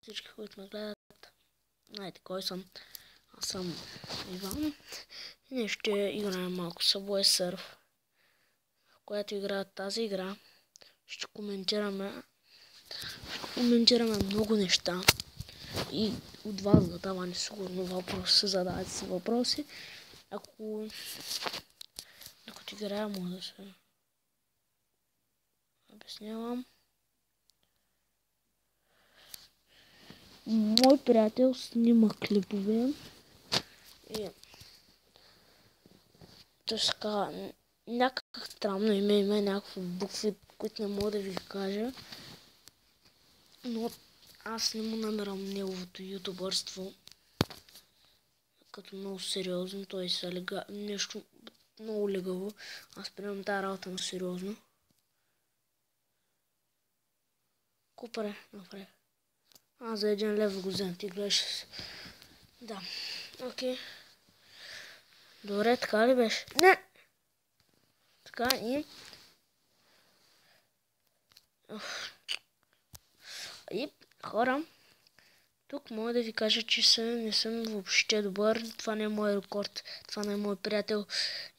Всички, които ме гледат, знаете кой съм. Аз съм Иван. И ние ще играем малко Subway Surf. Когато играят тази игра, ще коментираме много неща. И от вас задаване сигурно въпроси, задавате си въпроси. Докато играя, може да се обяснявам. Мой приятел снима клипове и така някакъв странно име, има някакви букви, които не мога да ви кажа, но аз не му намирам неговото ютубърство като много сериозно, т.е. нещо много легаво. Аз приемам тази работа на сериозно. Купаре, направи. За 1 лев го взем, ти гледаш. Да, окей. Добре, така ли беше? Не! Така и... хора, тук мога да ви кажа, че не съм въобще добър. Това не е мой рекорд. Това не е мой приятел.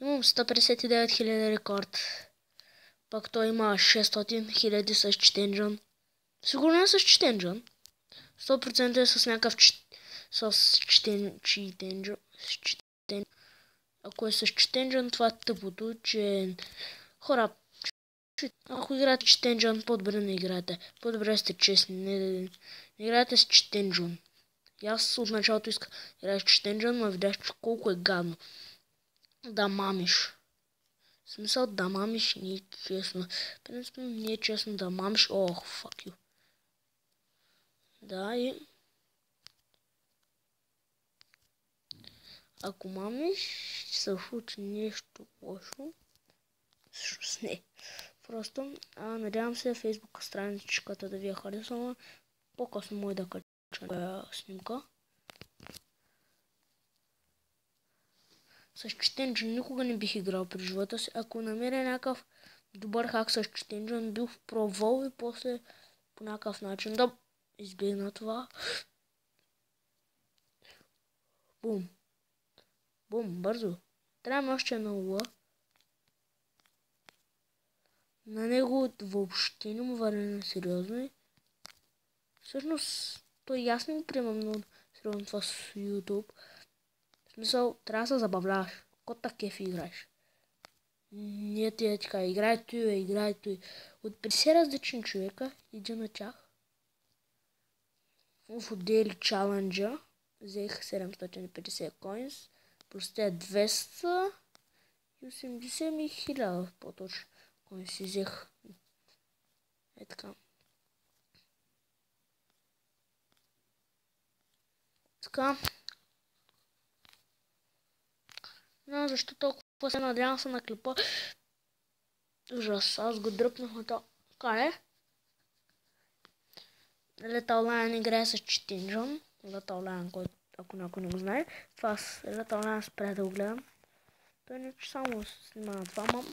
Имам 159 000 рекорд. Пак той има 600 000 с четенджан. Сигурно е с четенджан. 100% е с някакъв четенджан. Ако е с четенджан, това е тъпото, че хора, ако играете четенджан, по-добре не играете. По-добре сте честни. Не играете с четенджан. И аз от началото исках да играеш четенджан, но видях, че колко е гадно. Да мамиш. В смисъл да мамиш не е честно. Принципно не е честно да мамиш. Ох, fuck you. Да, и... Ако мамиш, ще се случи нещо лошо. Всъщност не. Просто надявам се Facebook страничката да ви е харесала. По-късно може да кача снимка. С четенджан никога не бих играл при живота си. Ако намеря някакъв добър хак с четенджан, бих пробвал и после по някакъв начин да избегна това. Бум. Бум, бързо. Трябва още една лула. На него въобще не му варя сериозно. Всъщност, той аз не го приемам много сериозно това с YouTube. В смисъл, трябва да се забавляваш. Кот такъв играеш. Ние ти е така, играй той. От 50 различни човека, един от тях в отдели чаленджа взех 750 коинс, просте 200 и 80 ми 1000 по-точно коинс си взех. Е така. Така. Не, защо толкова се надявам се на клипа. Ужас, аз го дръпнах на това. Така Lethal Lion играе с четенджан. Lethal Lion, който ако някой не го знае. Това Lethal Lion спря да го гледам. Той не че само снима на това, но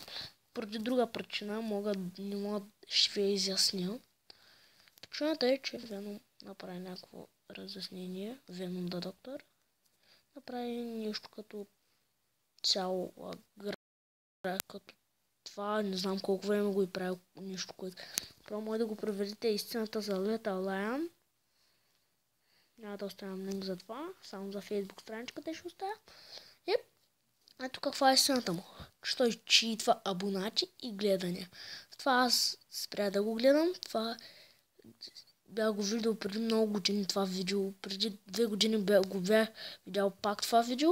поради друга причина не мога ще ви изясня. Причината е, че Venom направи някакво разяснение. Venom the Doctor направи нещо като цяло гра, като това, не знам колко време го и правил нещо, което право може да го проверите истината за Lethal Lion. Няма да оставям линк за това, само за Facebook страничката ще оставя. И ето каква е истината му. Че той читва абонати и гледания. Това аз спря да го гледам. Това бях го видял преди много години това видео. Преди 2 години бях видял пак това видео.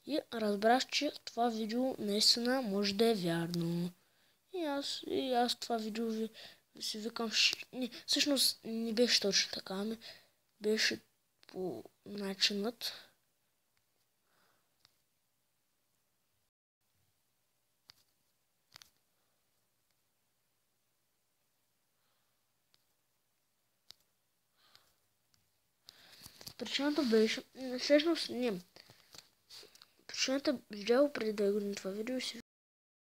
И разбрах, че това видео наистина може да е вярно. И аз това видео си викам... всъщност не беше точно така, ами беше по начинът. Причината беше... Всъщност не. Причината видял преди 2 години това видео и си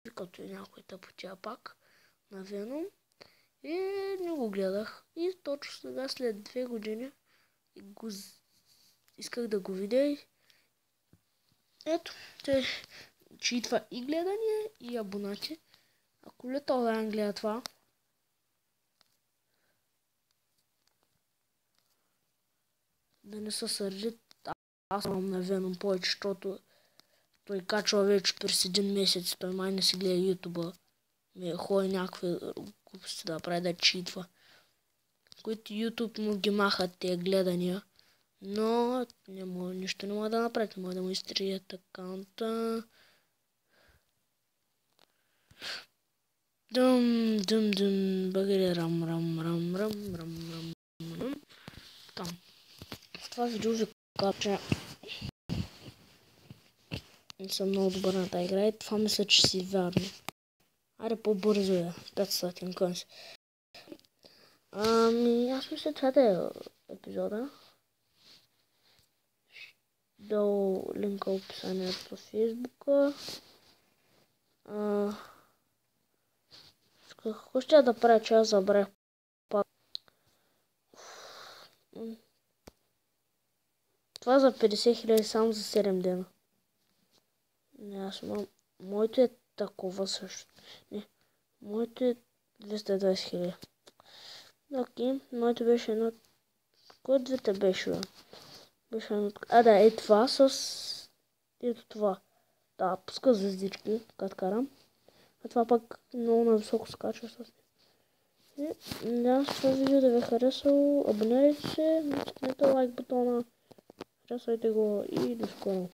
викато някой тъпотя пак на Venom. И не го гледах. И точно сега, след 2 години, исках да го видя и ето, те читва и гледания, и абонати. Ако ли това гледа това, да не се сърди, аз съм на Веном повече, защото той качва вече през 1 месец, той май не си гледа ютуба. Ходи някакви глупости да прави, да читва. Които ютуб му ги махат тези гледания. Но нищо не може да направи, не може да му изтрият акаунта. Багари рам. Там. В това видео ви казвам, че не съм много добър на тази игра и това мисля, че си вярно. Аре по-бързо е, 500 конс. Аз мисля, това да е епизода. Долу линка в описанието в Фейсбука. Какво ще да правя, че аз забрах пак. Това за 50 000 само за 7 дена. Не, аз имам. Моето е такова също. Не, моето е 220 000. Окей, моето беше едно. Кой от двете беше? Беше едно. Да, е това с. Ето това. Да, пуска звездички, като карам. А това пък много нависоко скача с. Да, с това видео да ви е харесало. Абонирайте се, натиснете лайк бутона. Харесвайте го и до скоро.